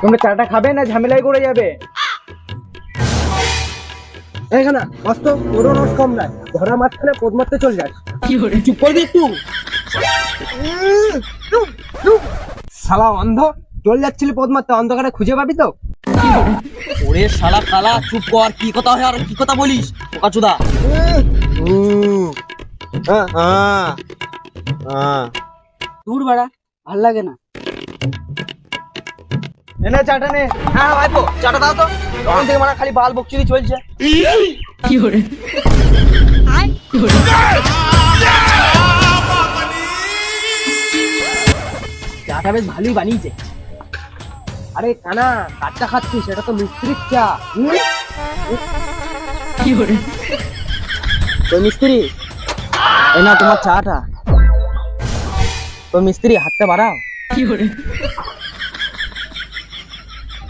তোমরা চাটা খাবে না ঝামেলাই করে যাবে? এখানে মস্ত ওরও রস কম নাই, ধরা মাঝখানে পদ মারতে চল যাস। চুপ করবি একটু? শালা অন্ধ, চল যাচ্ছিলি পদ মারতে, অন্ধকারে খুঁজে পাবি তো? ওরে শালা কালা, চুপ কর। কি কথা হয় আর কি কথা বলিস বোকাচোদা? দূর বাড়া, ভাল লাগে না। এনে চাটা নে। হ্যাঁ ভাইপো, চাটা দাও তো। তখন থেকে মানে খালি বাল বকচুদি চলছে। চাটা বেশ ভালোই বানিয়েছে। আরে কানা, কাঁচা খাচ্ছিস, এটা তো মিস্ত্রির চা। তো মিস্ত্রি, এই না তোমার চাটা। তো মিস্ত্রি, হাতটা বাড়াও।